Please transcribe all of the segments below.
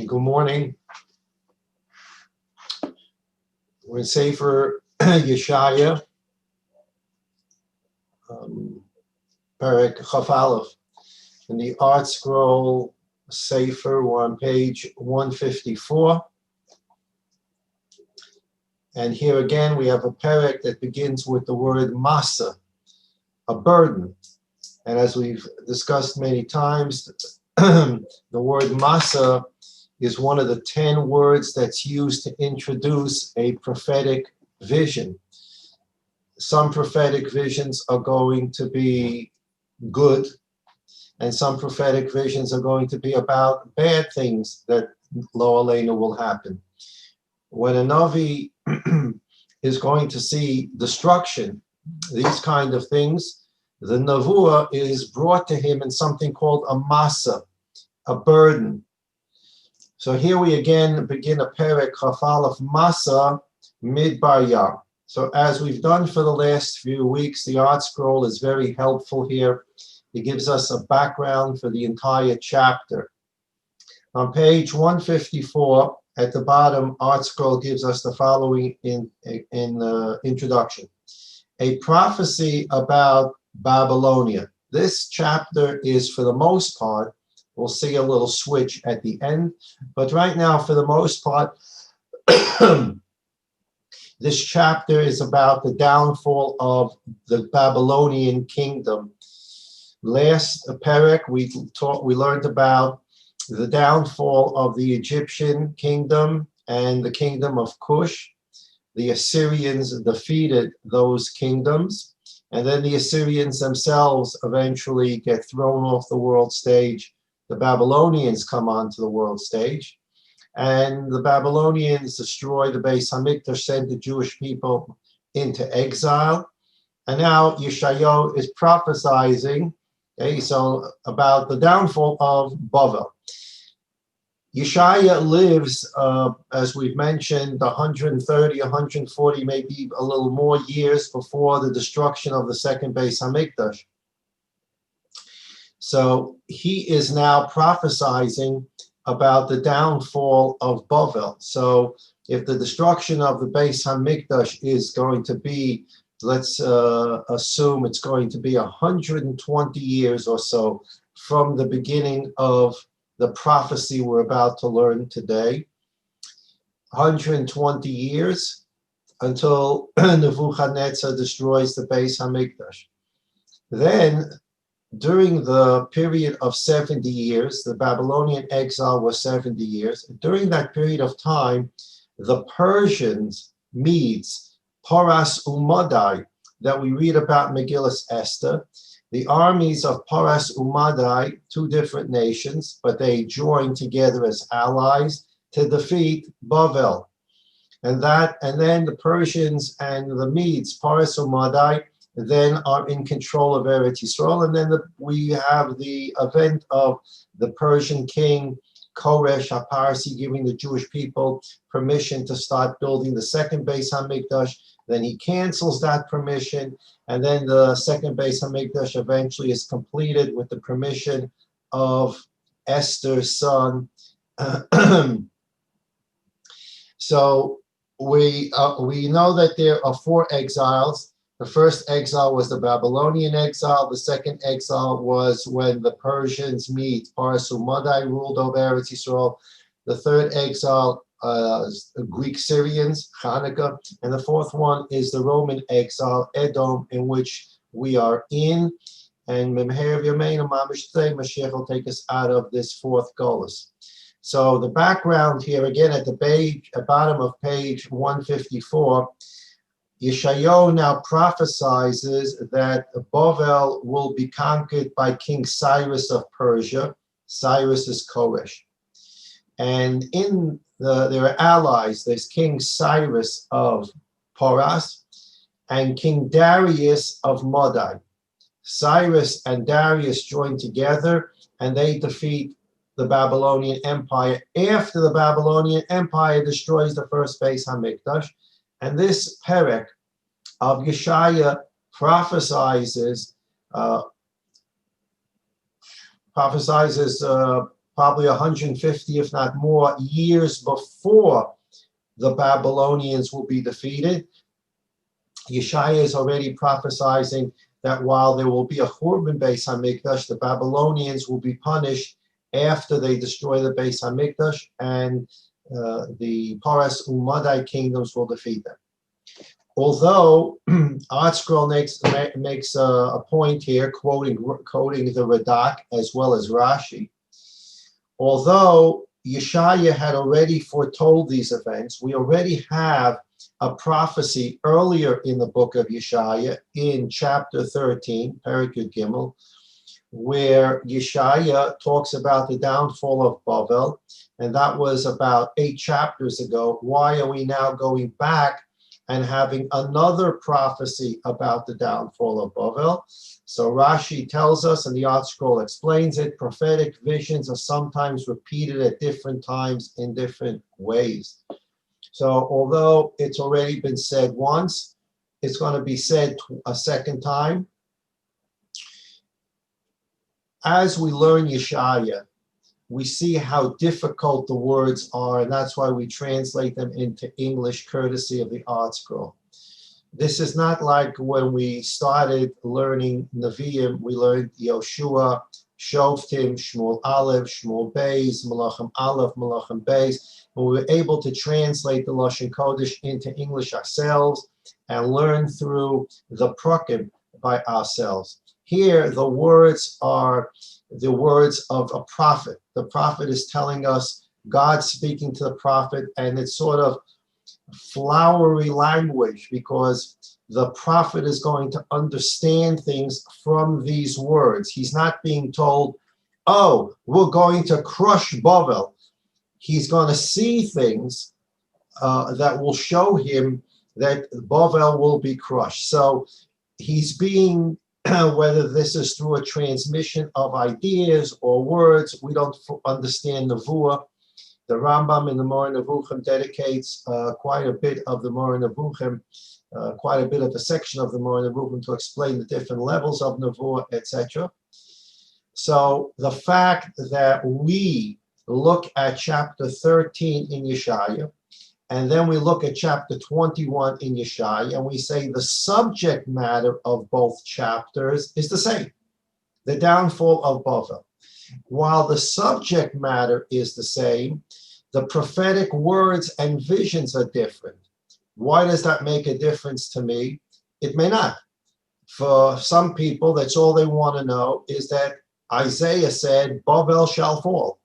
Good morning. We're in Sefer Yeshaya, Perek Chaf Aleph. In the Art Scroll Sefer, we're on page 154. And here again, we have a perek that begins with the word masa, a burden. And as we've discussed many times, the word masa is one of the 10 words that's used to introduce a prophetic vision. Some prophetic visions are going to be good, and some prophetic visions are going to be about bad things that Lo Aleinu will happen. When a Navi is going to see destruction, these kind of things, the Nevuah is brought to him in something called a masa, a burden. So here we again begin a perek Chaf Aleph masa midbar yam. So as we've done for the last few weeks, the Art Scroll is very helpful here. It gives us a background for the entire chapter. On page 154, at the bottom, Art Scroll gives us the following introduction. A prophecy about Babylonian. This chapter is, for the most part, we'll see a little switch at the end, but right now, for the most part, this chapter is about the downfall of the Babylonian kingdom. Last perek, we learned about the downfall of the Egyptian kingdom and the kingdom of Cush. The Assyrians defeated those kingdoms, and then the Assyrians themselves eventually get thrown off the world stage. The Babylonians come onto the world stage, and the Babylonians destroy the Beis Hamikdash, send the Jewish people into exile. And now Yeshaya is prophesying, about the downfall of Babel. Yeshaya lives, as we've mentioned, 130, 140, maybe a little more years before the destruction of the second Beis Hamikdash. So he is now prophesying about the downfall of Babel. So if the destruction of the Beis Hamikdash is going to be, let's assume it's going to be 120 years or so from the beginning of the prophecy we're about to learn today. 120 years until Nebuchadnezzar destroys the Beis Hamikdash. Then, during the period of 70 years, the Babylonian exile was 70 years. During that period of time, the Persians, Medes, Paras Umadai, that we read about in Megillas Esther, the armies of Paras Umadai, two different nations, but they joined together as allies to defeat Babel. And then the Persians and the Medes, Paras Umadai, then are in control of Eretz Yisrael. And then we have the event of the Persian king Koresh HaParsi giving the Jewish people permission to start building the second Beis Hamikdash. Then he cancels that permission, and then the second Beis Hamikdash eventually is completed with the permission of Esther's son. So we know that there are 4 exiles. The first exile was the Babylonian exile. The second exile was when the Persians, Medes, Paras Umadai ruled over Eretz Yisrael. The third exile is Greek Syrians, Hanukkah. And the fourth one is the Roman exile, Edom, in which we are in. And Memher Yameinu Mamish today, Mashiach will take us out of this fourth Golus. So the background here, again, at the bottom of page 154, Yeshaya now prophesies that Babel will be conquered by King Cyrus of Persia. Cyrus is Koresh. And there are allies. There's King Cyrus of Paras and King Darius of Madai. Cyrus and Darius join together and they defeat the Babylonian Empire after the Babylonian Empire destroys the first Beis Hamikdash. And this perek of Yeshaya prophesizes probably 150, if not more, years before the Babylonians will be defeated. Yeshaya is already prophesying that while there will be a Churban Beis HaMikdash, the Babylonians will be punished after they destroy the Beis HaMikdash, and the Paras Umadai kingdoms will defeat them. Although ArtScroll makes a point here, quoting the Radak as well as Rashi, although Yeshaya had already foretold these events, we already have a prophecy earlier in the book of Yeshaya in chapter 13, Perikut Gimel, where Yeshaya talks about the downfall of Bavel, and that was about 8 chapters ago. Why are we now going back and having another prophecy about the downfall of Bavel? So Rashi tells us, and the ArtScroll explains it, prophetic visions are sometimes repeated at different times in different ways. So although it's already been said once, it's going to be said a second time. As we learn Yeshaya, we see how difficult the words are, and that's why we translate them into English courtesy of the ArtScroll. This is not like when we started learning Nevi'im, we learned Yoshua, Shoftim, Shmuel Aleph, Shmuel Beis, Malachim Aleph, Malachim Beis, and we were able to translate the Lashon Kodesh into English ourselves and learn through the Prakim by ourselves. Here, the words are the words of a prophet. The prophet is telling us, God speaking to the prophet, and it's sort of flowery language because the prophet is going to understand things from these words. He's not being told, oh, we're going to crush Bavel. He's going to see things that will show him that Bavel will be crushed. So he's being, whether this is through a transmission of ideas or words, we don't understand Nevuah. The Rambam in the Moreh Nevuchim dedicates quite a bit of the Moreh Nevuchim, quite a bit of a section of the Moreh Nevuchim to explain the different levels of Nevuah, etc. So the fact that we look at chapter 13 in Yeshaya, and then we look at chapter 21 in Yeshaya, and we say the subject matter of both chapters is the same, the downfall of Bavel. While the subject matter is the same, the prophetic words and visions are different. Why does that make a difference to me? It may not. For some people, that's all they want to know is that Isaiah said, Bavel shall fall.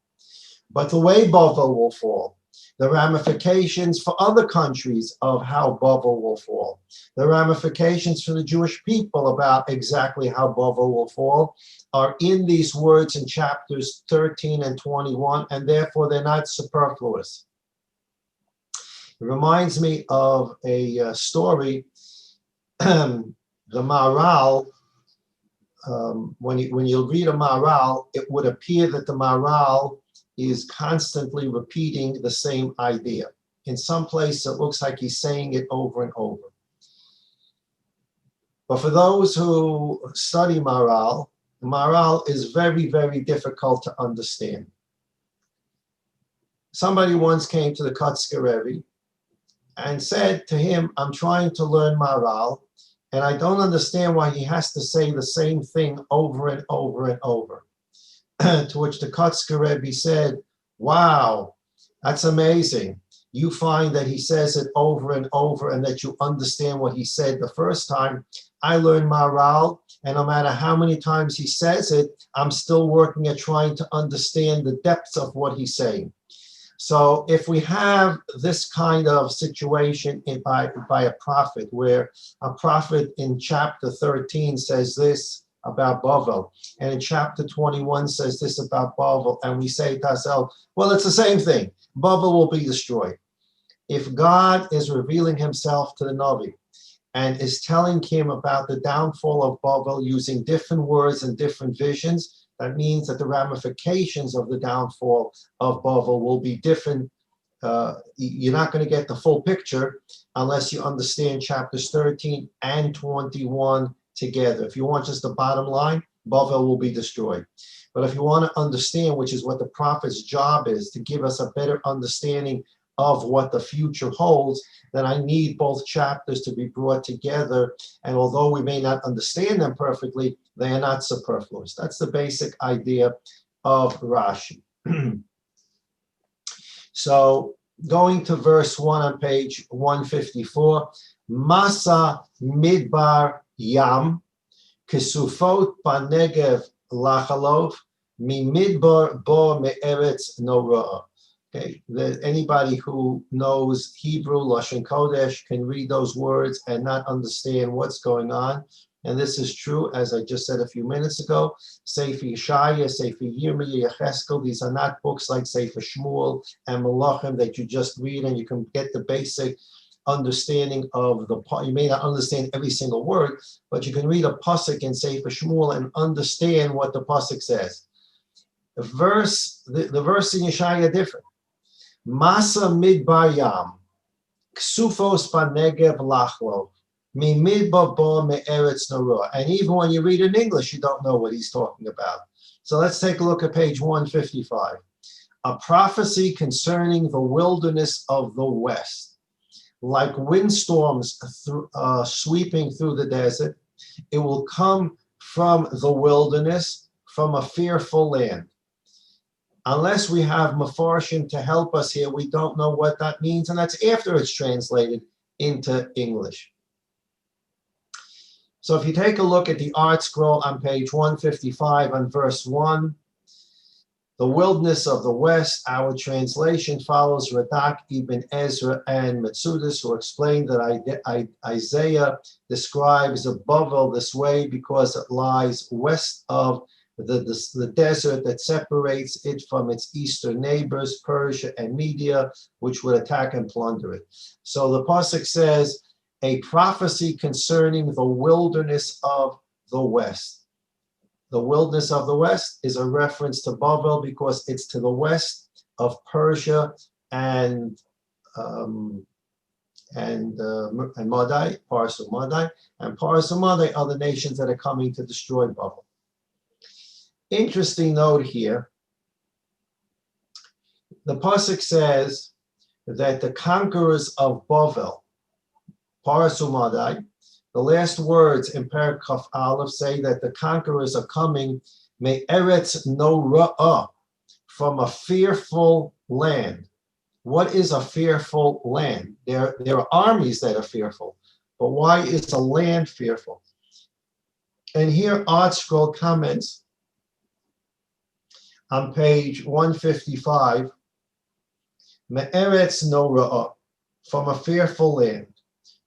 But the way Bavel will fall, the ramifications for other countries of how Bavel will fall, the ramifications for the Jewish people about exactly how Bavel will fall are in these words in chapters 13 and 21, and therefore they're not superfluous. It reminds me of a story, the Maharal. When you read a Maharal, it would appear that the Maharal is constantly repeating the same idea. In some place, it looks like he's saying it over and over. But for those who study Maharal, Maharal is very, very difficult to understand. Somebody once came to the Kotzker Rebbe and said to him, I'm trying to learn Maharal, and I don't understand why he has to say the same thing over and over and over. To which the Kotzker Rebbe said, wow, that's amazing. You find that he says it over and over and that you understand what he said the first time. I learned Maharal, and no matter how many times he says it, I'm still working at trying to understand the depths of what he's saying. So if we have this kind of situation by a prophet, where a prophet in chapter 13 says this about Bavel, and in chapter 21 says this about Bavel, and we say to ourselves, well, it's the same thing. Bavel will be destroyed. If God is revealing himself to the Navi and is telling him about the downfall of Bavel using different words and different visions, that means that the ramifications of the downfall of Bavel will be different. You're not going to get the full picture unless you understand chapters 13 and 21 together. If you want just the bottom line, Bavel will be destroyed. But if you want to understand, which is what the prophet's job is, to give us a better understanding of what the future holds, then I need both chapters to be brought together. And although we may not understand them perfectly, they are not superfluous. That's the basic idea of Rashi. So going to verse 1 on page 154, Masa Midbar Yam, Kesufot Panegev Lachalov, Mi Midbar Bo Me'eretz Norah. Okay, anybody who knows Hebrew, Lashon Kodesh, can read those words and not understand what's going on. And this is true, as I just said a few minutes ago. Sefer Yeshaya, Sefer Yirmiyah, Yecheskel, these are not books like Sefer Shmuel and Malachim that you just read and you can get the basic understanding of the, you may not understand every single word, but you can read a pasuk in Sefer Shmuel and understand what the pasuk says. The verse in Yeshaya are different. Masa midbar yam, ksufos panegev lachlo, mi midbar bo me'eretz norah. And even when you read in English, you don't know what he's talking about. So let's take a look at page 155. A prophecy concerning the wilderness of the west. Like windstorms sweeping through the desert, it will come from the wilderness, from a fearful land. Unless we have Mefarshim to help us here, we don't know what that means, and that's after it's translated into English. So if you take a look at the art scroll on page 155 on verse 1, the wilderness of the west, our translation follows Radak ibn Ezra and Metzudas, who explained that Isaiah describes a Bavel this way because it lies west of the desert that separates it from its eastern neighbors, Persia and Media, which would attack and plunder it. So the pasuk says, a prophecy concerning the wilderness of the west. The wilderness of the west is a reference to Bavel because it's to the west of Persia and Madai, Paras of Madai, and Paras of Madai are the nations that are coming to destroy Bavel. Interesting note here, the pasuk says that the conquerors of Bavel, Paras Umadai, the last words in Perek Kaf Aleph say that the conquerors are coming, Me'eretz Norah, from a fearful land. What is a fearful land? There are armies that are fearful, but why is a land fearful? And here Art Scroll comments on page 155, Me'eretz Norah, from a fearful land.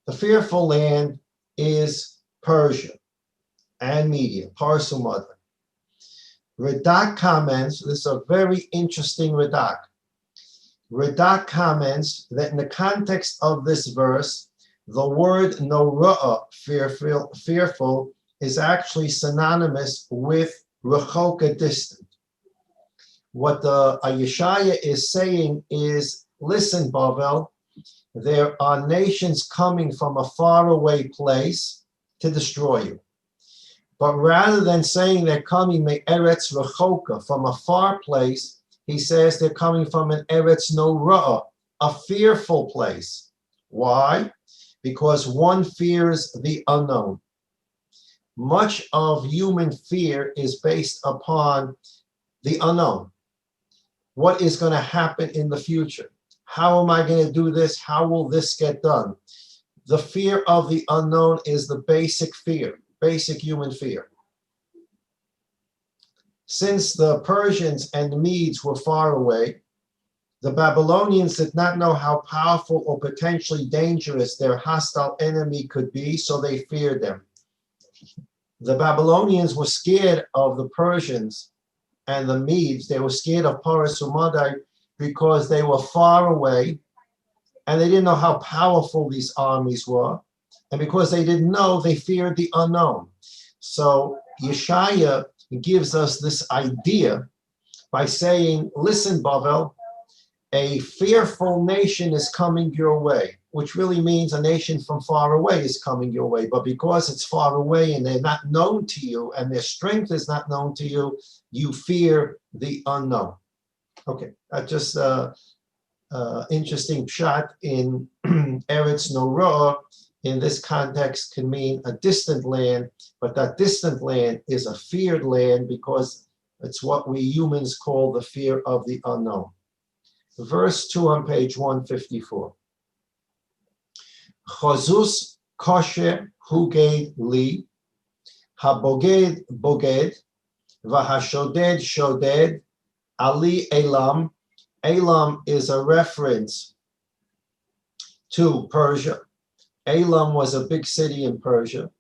The fearful land is Persia and Media, Paras Umadai. Radak comments, this is a very interesting Radak. Radak comments that in the context of this verse, the word Norah, fearful, is actually synonymous with Rechoka, distant. What the Yeshaya is saying is, listen, Bavel, there are nations coming from a faraway place to destroy you. But rather than saying they're coming Me'eretz Rechoka, from a far place, he says they're coming from an Eretz Norah, a fearful place. Why? Because one fears the unknown. Much of human fear is based upon the unknown. What is going to happen in the future? How am I going to do this? How will this get done? The fear of the unknown is the basic fear, basic human fear. Since the Persians and the Medes were far away, the Babylonians did not know how powerful or potentially dangerous their hostile enemy could be, so they feared them. The Babylonians were scared of the Persians and the Medes. They were scared of Paras Umadai because they were far away and they didn't know how powerful these armies were. And because they didn't know, they feared the unknown. So Yeshaya gives us this idea by saying, listen, Bavel, a fearful nation is coming your way. which really means a nation from far away is coming your way. But because it's far away and they're not known to you and their strength is not known to you, you fear the unknown. Okay, that's just interesting pshat in Eretz Norah. In this context can mean a distant land, but that distant land is a feared land because it's what we humans call the fear of the unknown. Verse 2 on page 154. Chozus kosher huged li, haboged boged, vahashoded shoded, ali elam. Elam is a reference to Persia. Elam was a big city in Persia.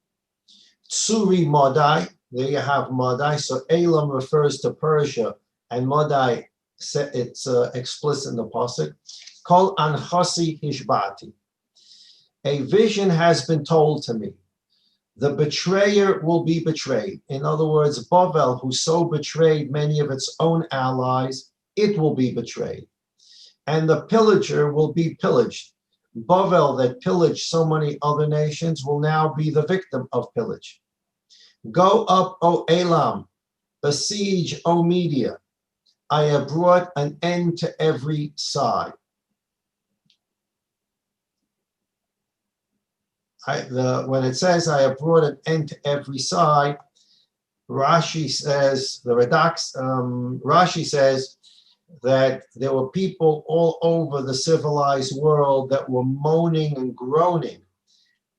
Tsuri Modai, there you have Modai. So Elam refers to Persia, and Modai, it's explicit in the pasuk. Kol anchasi hishbati. A vision has been told to me. The betrayer will be betrayed. In other words, Bavel, who so betrayed many of its own allies, it will be betrayed. And the pillager will be pillaged. Bavel, that pillaged so many other nations, will now be the victim of pillage. Go up, O Elam, besiege, O Media. I have brought an end to every side. When it says I have brought an end to every side, Rashi says, Rashi says that there were people all over the civilized world that were moaning and groaning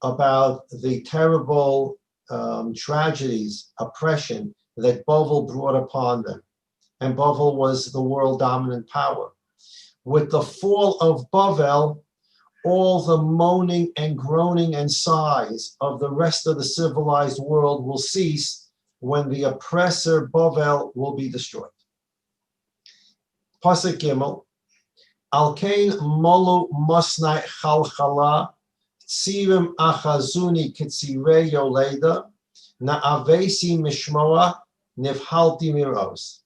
about the terrible tragedies, oppression that Bavel brought upon them. And Bavel was the world dominant power. With the fall of Bavel, all the moaning and groaning and sighs of the rest of the civilized world will cease when the oppressor Bavel will be destroyed. Pasuk Gimel, Alkein molu masnai chalchala, tzirim achazuni kitzirei yoleda, na'avesi mishmoa, nifhalti miros.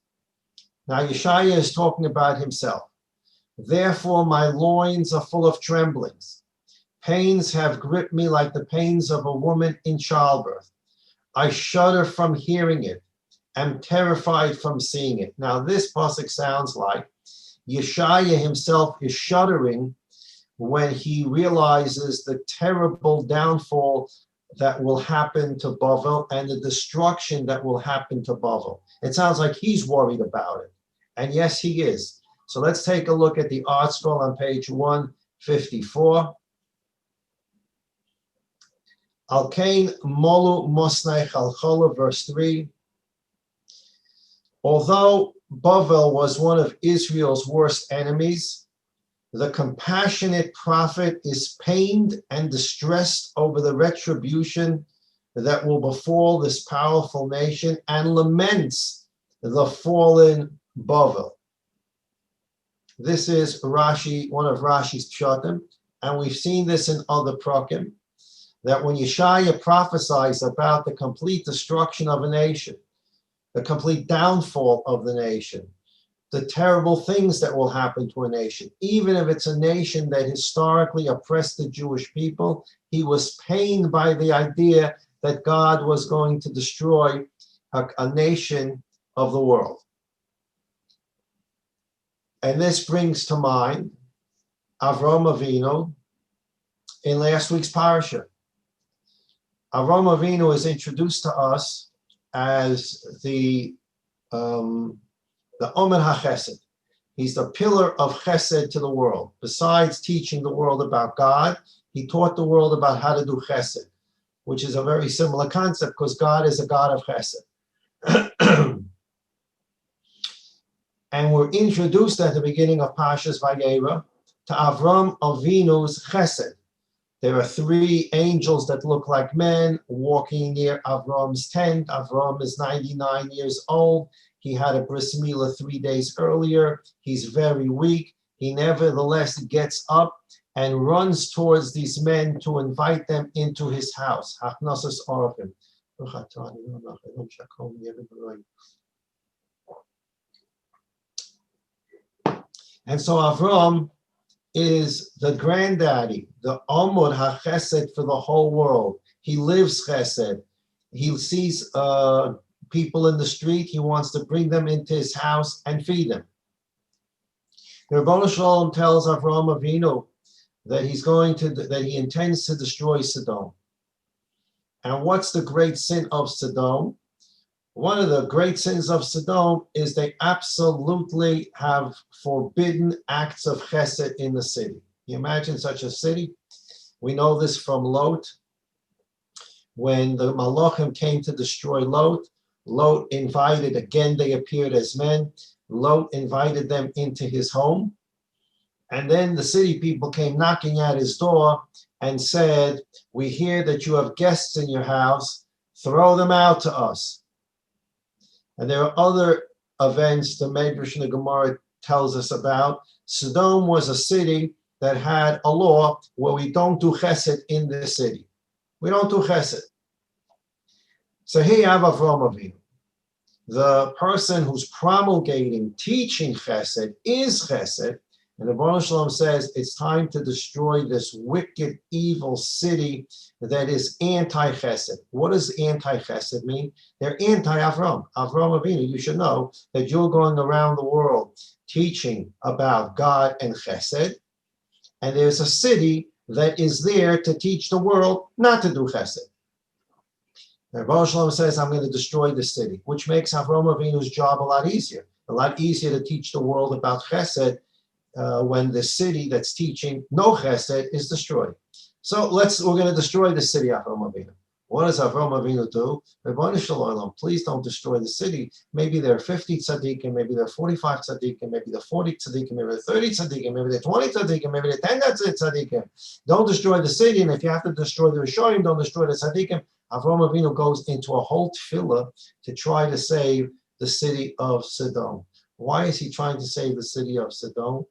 Now Yeshaya is talking about himself. Therefore my loins are full of tremblings. Pains have gripped me like the pains of a woman in childbirth. I shudder from hearing it, am terrified from seeing it. Now this pasuk sounds like Yeshaya himself is shuddering when he realizes the terrible downfall that will happen to Bavel and the destruction that will happen to Bavel. It sounds like he's worried about it. And yes, he is. So let's take a look at the art scroll on page 154. Alkein molu mosnei chalchola, verse 3. Although Bavel was one of Israel's worst enemies, the compassionate prophet is pained and distressed over the retribution that will befall this powerful nation and laments the fallen Bavel. This is Rashi, one of Rashi's pshatim, and we've seen this in other prakim, that when Yeshaya prophesies about the complete destruction of a nation, the complete downfall of the nation, the terrible things that will happen to a nation, even if it's a nation that historically oppressed the Jewish people, he was pained by the idea that God was going to destroy a nation of the world. And this brings to mind Avram Avinu in last week's parasha. Avram Avinu is introduced to us as the Omer HaChesed. He's the pillar of Chesed to the world. Besides teaching the world about God, he taught the world about how to do Chesed, which is a very similar concept because God is a God of Chesed. And we're introduced at the beginning of Parshas Vayera to Avram Avinu's Chesed. There are three angels that look like men walking near Avram's tent. Avram is 99 years old. He had a bris milah 3 days earlier. He's very weak. He nevertheless gets up and runs towards these men to invite them into his house. And so Avram is the granddaddy, the Amud HaChesed for the whole world. He lives Chesed. He sees people in the street. He wants to bring them into his house and feed them. The Rebbeinu Shalom tells Avraham Avinu that he intends to destroy Saddam. And what's the great sin of Saddam? One of the great sins of Saddam is they absolutely have forbidden acts of chesed in the city. Can you imagine such a city? We know this from Lot. When the Malachim came to destroy Lot, Lot invited, again they appeared as men, Lot invited them into his home. And then the city people came knocking at his door and said, "We hear that you have guests in your house, throw them out to us." And there are other events the Medrash and the Gemara tells us about. Sodom was a city that had a law where we don't do chesed in the city. We don't do chesed. So here you have Avraham Avinu. The person who's promulgating, teaching chesed is chesed. And the Rebbeinu Shalom says it's time to destroy this wicked, evil city that is anti-chesed. What does anti-chesed mean? They're anti-Avram. Avram Avinu, you should know that you're going around the world teaching about God and chesed, and there's a city that is there to teach the world not to do chesed. The Rebbeinu Shalom says, I'm going to destroy the city, which makes Avram Avinu's job a lot easier to teach the world about chesed when the city that's teaching no chesed is destroyed. So we're going to destroy the city, Avram Avinu. What does Avram Avinu do? Rebbeinu Shalom, please don't destroy the city. Maybe there are 50 tzaddikim, maybe there are 45 tzaddikim, maybe there are 40 tzaddikim, maybe there are 30 tzaddikim, maybe there are 20 tzaddikim, maybe there are 10 tzaddikim. Don't destroy the city, and if you have to destroy the Rishonim, don't destroy the tzaddikim. Avram Avinu goes into a whole tefillah to try to save the city of Saddam. Why is he trying to save the city of Saddam?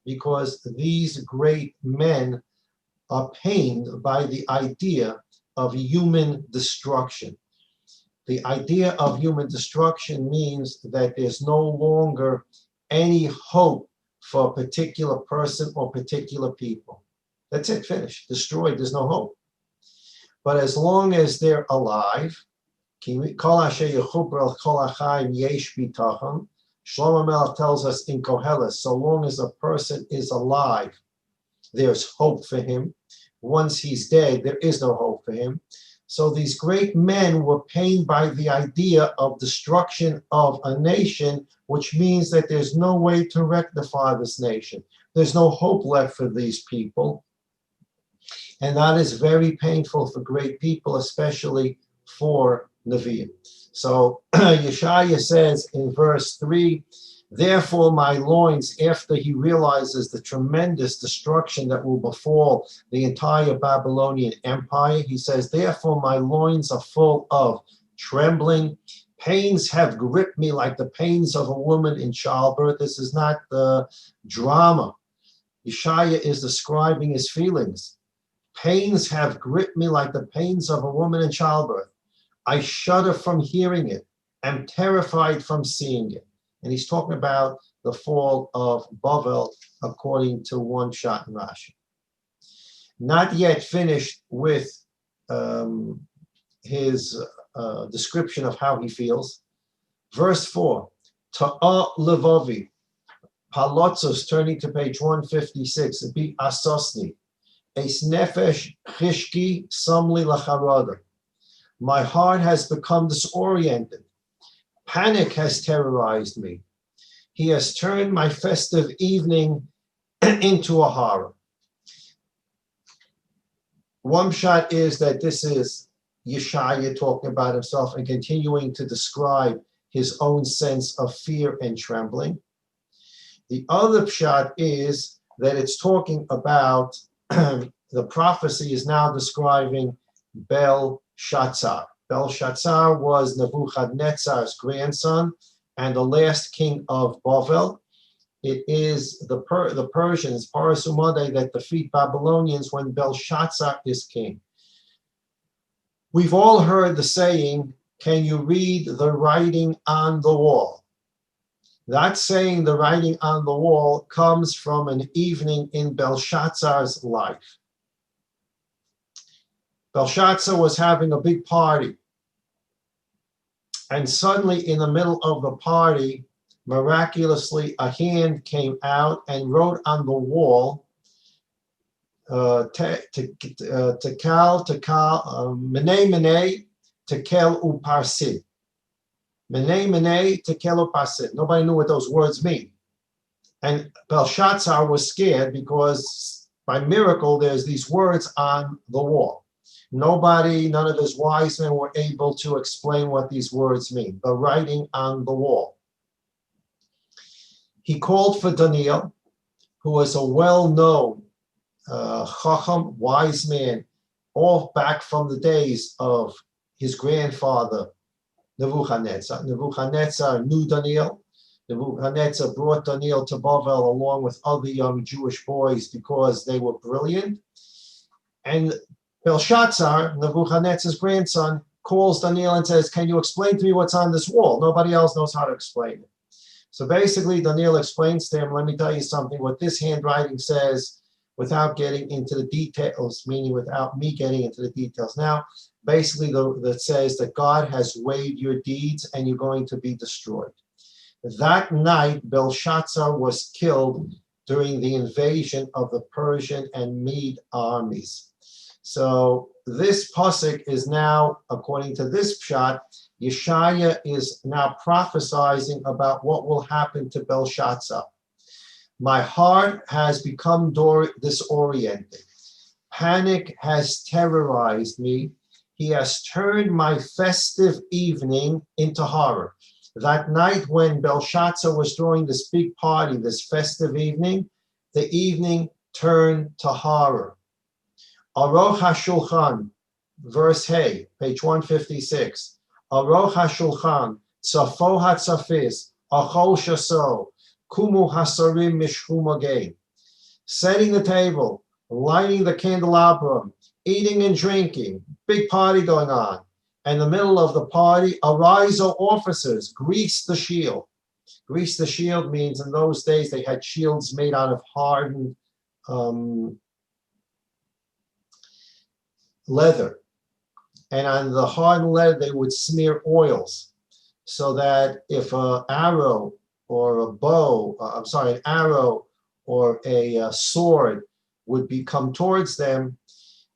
Because these great men are pained by the idea of human destruction. The idea of human destruction means that there's no longer any hope for a particular person or particular people. That's it, finished, destroyed, there's no hope. But as long as they're alive, Shlomo Melech tells us in Koheles, so long as a person is alive, there's hope for him. Once he's dead, there is no hope for him. So these great men were pained by the idea of destruction of a nation, which means that there's no way to rectify this nation. There's no hope left for these people. And that is very painful for great people, especially for Nevi'im. So Yeshaya says in verse 3, therefore my loins, after he realizes the tremendous destruction that will befall the entire Babylonian Empire, he says, therefore my loins are full of trembling. Pains have gripped me like the pains of a woman in childbirth. This is not the drama. Yeshaya is describing his feelings. Pains have gripped me like the pains of a woman in childbirth. I shudder from hearing it. I'm terrified from seeing it. And he's talking about the fall of Bavel, according to one shot in Rashi. Not yet finished with his description of how he feels. Verse 4, Ta'a levavi, Palotsos, turning to page 156, Bi asosni, Eis nefesh chishki samli lacharada. My heart has become disoriented. Panic has terrorized me. He has turned my festive evening into a horror. One shot is that this is Yeshaya talking about himself and continuing to describe his own sense of fear and trembling. The other shot is that it's talking about the prophecy is now describing Belshazzar. Belshazzar was Nebuchadnezzar's grandson and the last king of Bavel. It is the Persians, Parasumade, that defeat Babylonians when Belshazzar is king. We've all heard the saying, can you read the writing on the wall? That saying, the writing on the wall, comes from an evening in Belshazzar's life. Belshazzar was having a big party. And suddenly, in the middle of the party, miraculously, a hand came out and wrote on the wall, Mene Mene Tekel Uparsid. Mene Mene Tekel Uparsid. Nobody knew what those words mean. And Belshazzar was scared because by miracle, there's these words on the wall. None of his wise men were able to explain what these words mean. The writing on the wall. He called for Daniel, who was a well-known Chacham, wise man, all back from the days of his grandfather, Nebuchadnezzar. Nebuchadnezzar knew Daniel. Nebuchadnezzar brought Daniel to Babel along with other young Jewish boys because they were brilliant. And Belshazzar, Nebuchadnezzar's grandson, calls Daniel and says, can you explain to me what's on this wall? Nobody else knows how to explain it. So basically, Daniel explains to him, let me tell you something, what this handwriting says without getting into the details, meaning without me getting into the details. Now, basically, that says that God has weighed your deeds and you're going to be destroyed. That night, Belshazzar was killed during the invasion of the Persian and Mede armies. So this pasuk is now, according to this pshat, Yeshaya is now prophesizing about what will happen to Belshazzar. My heart has become disoriented. Panic has terrorized me. He has turned my festive evening into horror. That night when Belshazzar was throwing this big party, this festive evening, the evening turned to horror. Aroch HaShulchan, verse Hey, page 156. Aroch HaShulchan, Tzafo HaTzafis, Achol Shaso, Kumu HaSarim Mishhu Magei. Setting the table, lighting the candelabrum, eating and drinking, big party going on. In the middle of the party, arise, O officers, grease the shield. Grease the shield means in those days they had shields made out of hardened leather. And on the hardened leather, they would smear oils so that if an arrow or a bow, an arrow or a sword would come towards them,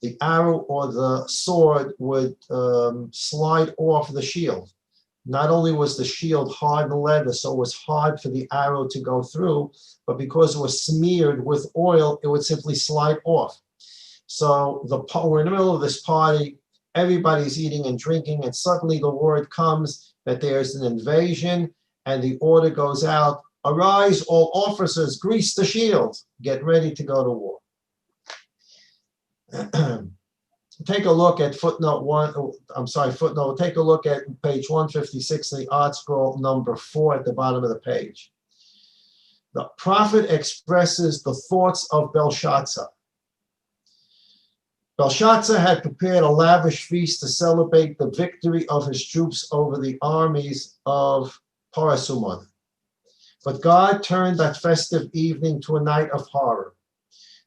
the arrow or the sword would slide off the shield. Not only was the shield hardened leather, so it was hard for the arrow to go through, but because it was smeared with oil, it would simply slide off. So we're in the middle of this party, everybody's eating and drinking, and suddenly the word comes that there's an invasion, and the order goes out, arise, all officers, grease the shields, get ready to go to war. Take a look at take a look at page 156 in the Art Scroll number 4 at the bottom of the page. The prophet expresses the thoughts of Belshazzar. Belshazzar had prepared a lavish feast to celebrate the victory of his troops over the armies of Parasumon. But God turned that festive evening to a night of horror.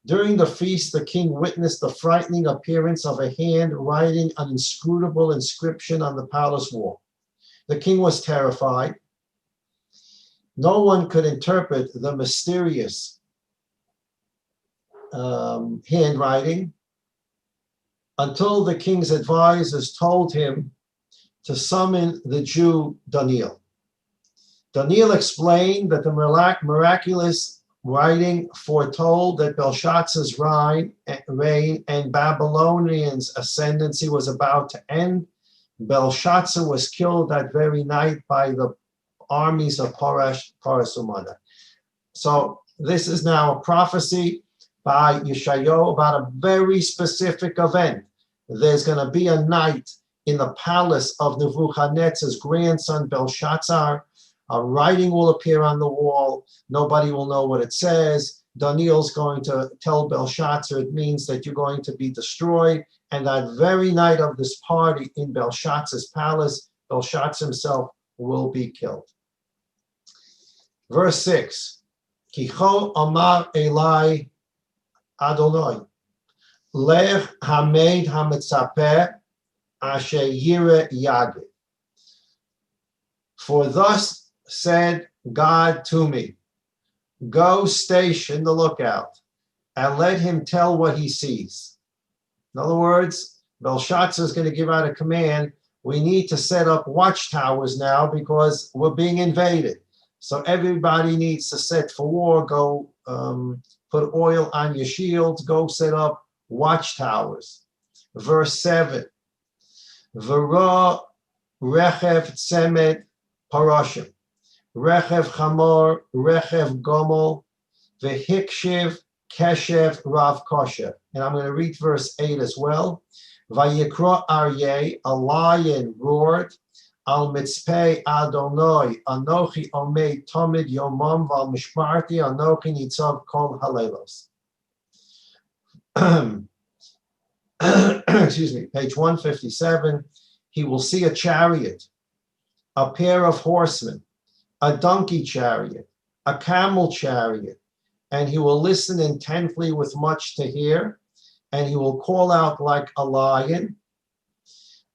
During the feast, the king witnessed the frightening appearance of a hand writing an inscrutable inscription on the palace wall. The king was terrified. No one could interpret the mysterious handwriting until the king's advisors told him to summon the Jew Daniel. Daniel explained that the miraculous writing foretold that Belshazzar's reign and Babylonian's ascendancy was about to end. Belshazzar was killed that very night by the armies of Parasumana. So this is now a prophecy by Yeshaya about a very specific event. There's going to be a night in the palace of Nebuchadnezzar's grandson Belshazzar. A writing will appear on the wall. Nobody will know what it says. Daniel's going to tell Belshazzar it means that you're going to be destroyed. And that very night of this party in Belshazzar's palace, Belshazzar himself will be killed. Verse 6. Kicho amar Eli Adonai. Lech hamed hamitzapeh asher yireh yagid. For thus said God to me, go station the lookout, and let him tell what he sees. In other words, Belshazzar is going to give out a command. We need to set up watchtowers now because we're being invaded. So everybody needs to set for war, go put oil on your shields, go set up watchtowers. Verse 7. V'ra rechev tzemet parashim, rechev chamor, rechev gomel, v'hikshiv keshev rav kosher. And I'm going to read verse 8 as well. Vayikra aryeh, a lion roared, al mitzpeh Adonai, anochi omed tomid yomam val mishmarti, anochi nitzav kol halelos. Excuse me, page 157. He will see a chariot, a pair of horsemen, a donkey chariot, a camel chariot, and he will listen intently with much to hear, and he will call out like a lion.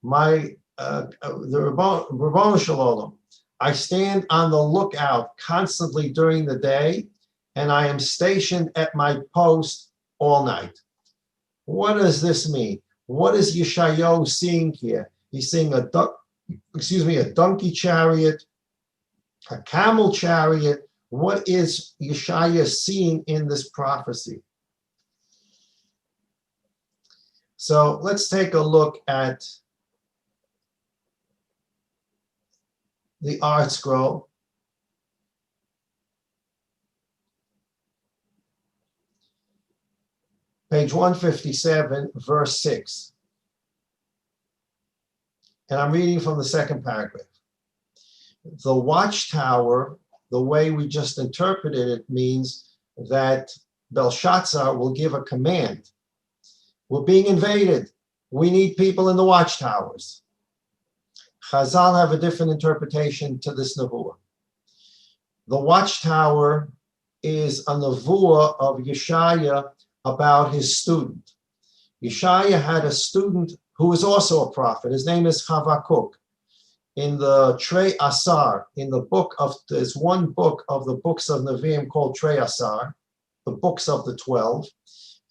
The Rabbanu Shalom, I stand on the lookout constantly during the day, and I am stationed at my post all night. What does this mean? What is Yeshaya seeing here? He's seeing a donkey chariot, a camel chariot. What is Yeshaya seeing in this prophecy? So let's take a look at the art scroll. Page 157, verse 6. And I'm reading from the second paragraph. The watchtower, the way we just interpreted it, means that Belshazzar will give a command. We're being invaded. We need people in the watchtowers. Chazal have a different interpretation to this nevuah. The watchtower is a nevuah of Yeshaya about his student. Yeshaya had a student who was also a prophet. His name is Habakkuk. In the Trei Asar, there's one book of the books of Nevi'im called Trei Asar, the books of the 12.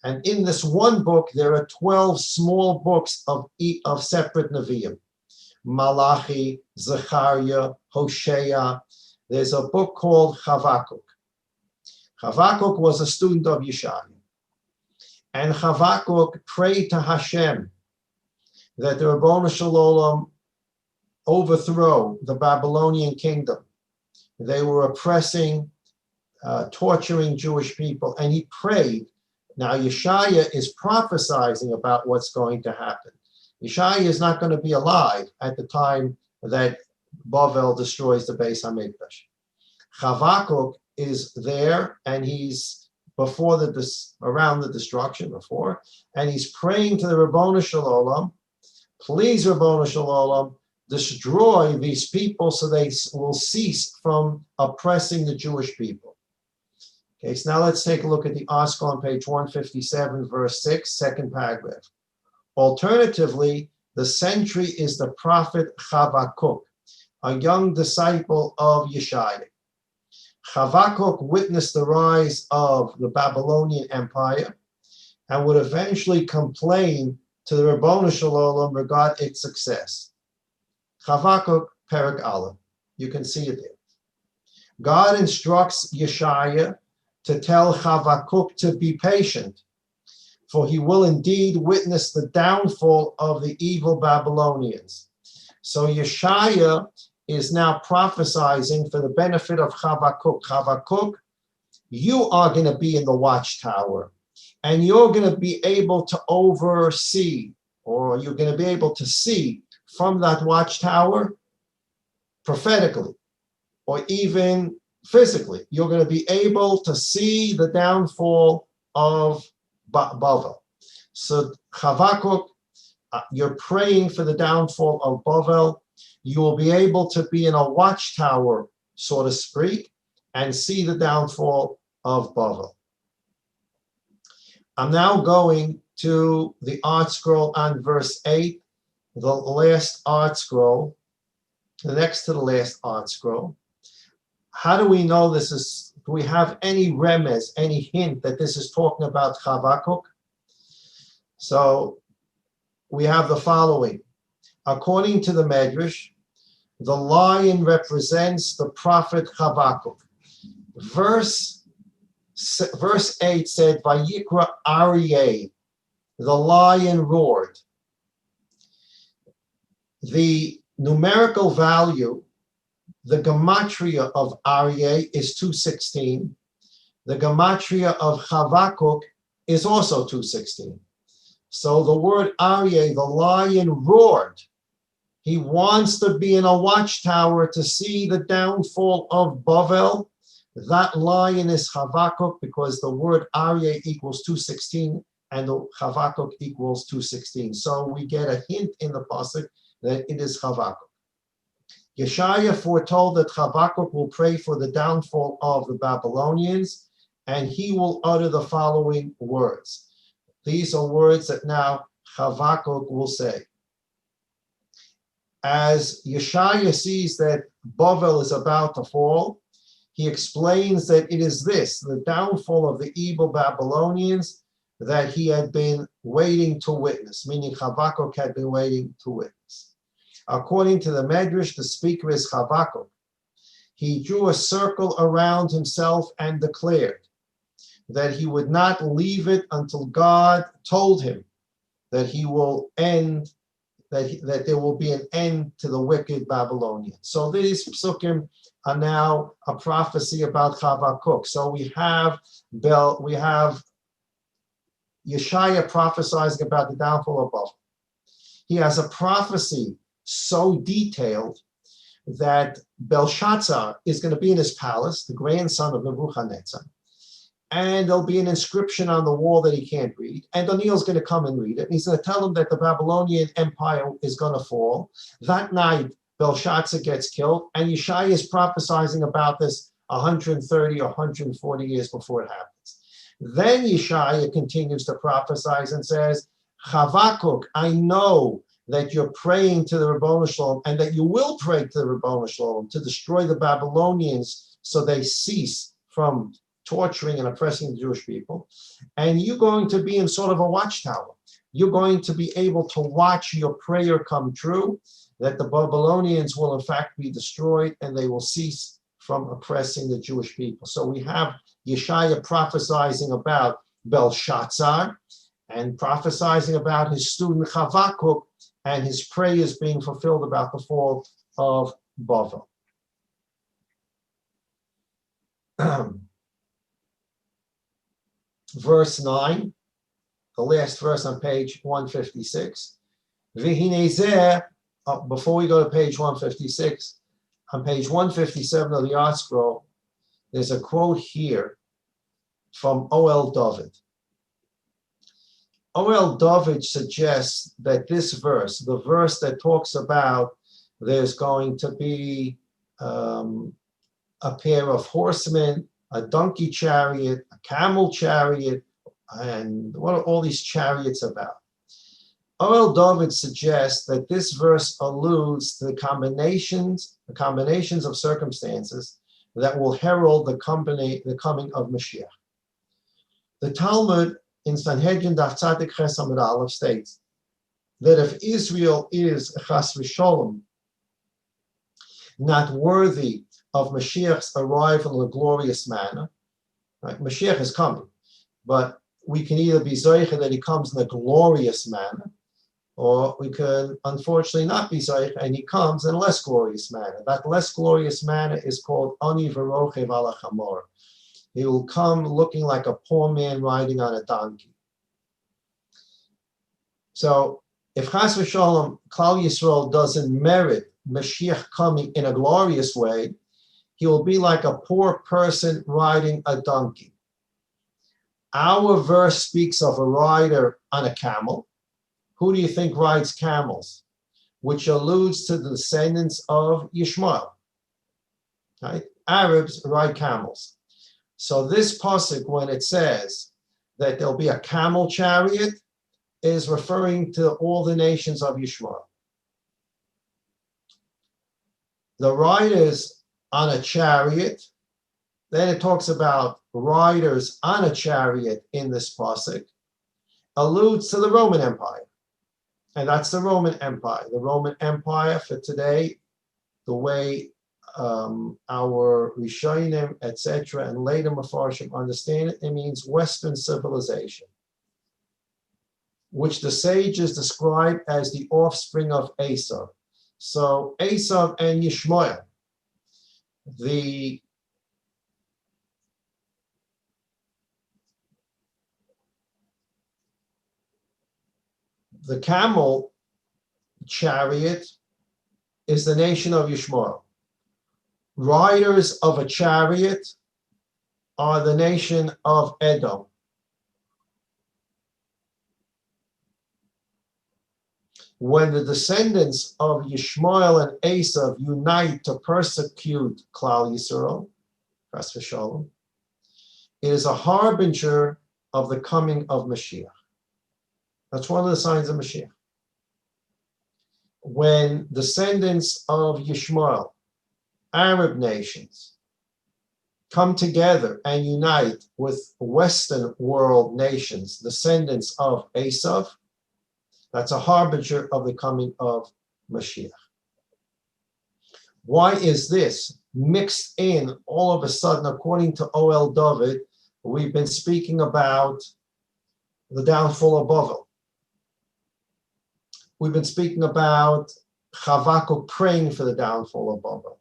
And in this one book, there are 12 small books of separate Nevi'im. Malachi, Zechariah, Hosea. There's a book called Habakkuk. Habakkuk was a student of Yeshaya. And Habakkuk prayed to Hashem that the Rabbanu Shalom overthrow the Babylonian kingdom. They were oppressing, torturing Jewish people, and he prayed. Now Yeshaya is prophesying about what's going to happen. Yeshaya is not going to be alive at the time that Bavel destroys the Beis HaMikdash. Habakkuk is there, and he's around the destruction before, and he's praying to the Rabbanu Shalom, please Rabbanu Shalom, destroy these people so they will cease from oppressing the Jewish people. Okay, so now let's take a look at the article on page 157, verse 6, second paragraph. Alternatively, the sentry is the prophet Habakkuk, a young disciple of Yeshaya. Habakkuk witnessed the rise of the Babylonian Empire and would eventually complain to the Rabbanu Shalom regarding its success. Habakkuk, Perek Aleph. You can see it there. God instructs Yeshaya to tell Habakkuk to be patient, for he will indeed witness the downfall of the evil Babylonians. So Yeshaya is now prophesying for the benefit of Habakkuk. Habakkuk, you are going to be in the watchtower, and you're going to be able to oversee, or you're going to be able to see from that watchtower prophetically, or even physically. You're going to be able to see the downfall of Bavel. So Habakkuk, you're praying for the downfall of Bavel. You will be able to be in a watchtower, so to speak, and see the downfall of Bavel. I'm now going to the art scroll on verse 8, the last art scroll, the next to the last art scroll. How do we know this is, do we have any remez, any hint that this is talking about Chavakuk? So we have the following. According to the Medrash, the lion represents the prophet Chavakuk. Verse 8 said, Vayikra Aryeh, the lion roared. The numerical value, the gematria of Aryeh is 216. The gematria of Chavakuk is also 216. So the word Aryeh, the lion roared. He wants to be in a watchtower to see the downfall of Bavel. That lion is Chavakuk because the word Aryeh equals 216 and the Chavakuk equals 216. So we get a hint in the pasuk that it is Chavakuk. Yeshaya foretold that Chavakuk will pray for the downfall of the Babylonians, and he will utter the following words. These are words that now Chavakuk will say. As Yeshaya sees that Bavel is about to fall, he explains that it is this, the downfall of the evil Babylonians, that he had been waiting to witness, meaning Chavakuk had been waiting to witness. According to the Medrash, the speaker is Chavakuk. He drew a circle around himself and declared that he would not leave it until God told him that he will end, that there will be an end to the wicked Babylonians. So these psukim are now a prophecy about Chavakuk. So we have Yeshaya prophesying about the downfall of Bavel. He has a prophecy so detailed that Belshazzar is going to be in his palace, the grandson of Nebuchadnezzar, and there'll be an inscription on the wall that he can't read, and Daniel's going to come and read it. And he's going to tell him that the Babylonian Empire is going to fall. That night, Belshazzar gets killed, and Yeshaya is prophesying about this 130 or 140 years before it happens. Then Yeshaya continues to prophesy and says, Chavakuk, I know that you're praying to the Ribbono Shalom, and that you will pray to the Ribbono Shalom to destroy the Babylonians so they cease from torturing and oppressing the Jewish people. And you're going to be in sort of a watchtower. You're going to be able to watch your prayer come true, that the Babylonians will in fact be destroyed and they will cease from oppressing the Jewish people. So we have Yeshaya prophesying about Belshazzar and prophesying about his student Chavakuk and his prayers being fulfilled about the fall of Bavel. Verse 9, the last verse on page 156. Before we go to page 156, on page 157 of the art scroll, there's a quote here from O.L. David. O.L. David suggests that this verse, the verse that talks about there's going to be a pair of horsemen, a donkey chariot, a camel chariot, and what are all these chariots about? O.L. David suggests that this verse alludes to the combinations of circumstances that will herald the coming of Mashiach. The Talmud in Sanhedrin Daf Tzadik Ches Amud Aleph states that if Israel is chas v'sholom not worthy of Mashiach's arrival in a glorious manner, right? Mashiach is coming, but we can either be zoicha that he comes in a glorious manner, or we can unfortunately not be zoicha and he comes in a less glorious manner. That less glorious manner is called ani v'rochev ala chamor. He will come looking like a poor man riding on a donkey. So if chas v'sholom Klal Yisrael doesn't merit Mashiach coming in a glorious way, he will be like a poor person riding a donkey. Our verse speaks of a rider on a camel. Who do you think rides camels? Which alludes to the descendants of Yishmael. Right? Arabs ride camels. So this pasuk, when it says that there'll be a camel chariot, is referring to all the nations of Yishmael. The riders on a chariot, then it talks about riders on a chariot in this pasuk, alludes to the Roman Empire. And that's the Roman Empire. The Roman Empire for today, the way our Rishonim, etc., and later Mefarshim understand it, it means Western civilization, which the sages describe as the offspring of Esav. So Esav and Yishmael, the camel chariot is the nation of Yishmael. Riders of a chariot are the nation of Edom. When the descendants of Yishmael and Esav unite to persecute Klal Yisrael, Chas v'shalom, it is a harbinger of the coming of Mashiach. That's one of the signs of Mashiach. When descendants of Yishmael, Arab nations, come together and unite with Western world nations, descendants of Esav, that's a harbinger of the coming of Mashiach. Why is this mixed in all of a sudden? According to O.L. David, we've been speaking about the downfall of Babel. We've been speaking about Habakkuk praying for the downfall of Babel.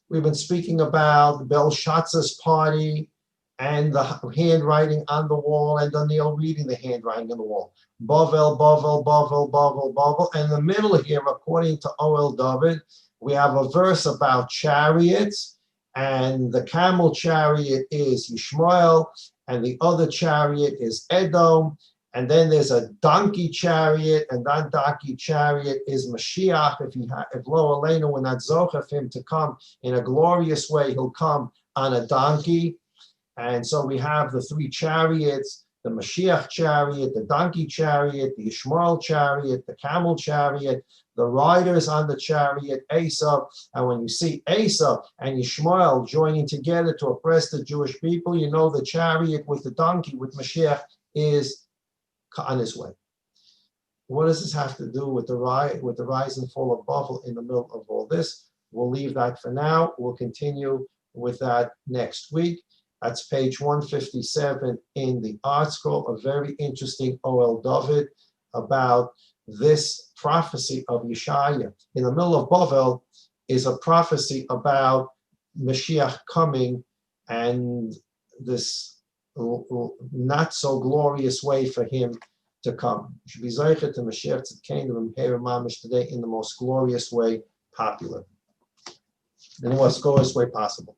We've been speaking about Belshazzar's party and the handwriting on the wall, and Daniel reading the handwriting on the wall. Bavel, Bavel, Bavel, Bavel, Bavel. And in the middle here, according to O.L. David, we have a verse about chariots, and the camel chariot is Yishmael, and the other chariot is Edom, and then there's a donkey chariot, and that donkey chariot is Mashiach. If Lo Aleinu, we're not zocheh him to come in a glorious way, he'll come on a donkey. And so we have the three chariots, the Mashiach chariot, the donkey chariot, the Yishmael chariot, the camel chariot, the riders on the chariot, Esav. And when you see Esav and Yishmael joining together to oppress the Jewish people, you know the chariot with the donkey, with Mashiach, is on his way. What does this have to do with the rise and fall of Babel in the middle of all this? We'll leave that for now. We'll continue with that next week. That's page 157 in the Art Scroll, a very interesting O.L. David about this prophecy of Yeshaya. In the middle of Babel is a prophecy about Mashiach coming and this not so glorious way for him to come. You should be zeicher to Mashiach Tzidkeinu V'Meher Mamish today in the most glorious way popular, in the most glorious way possible.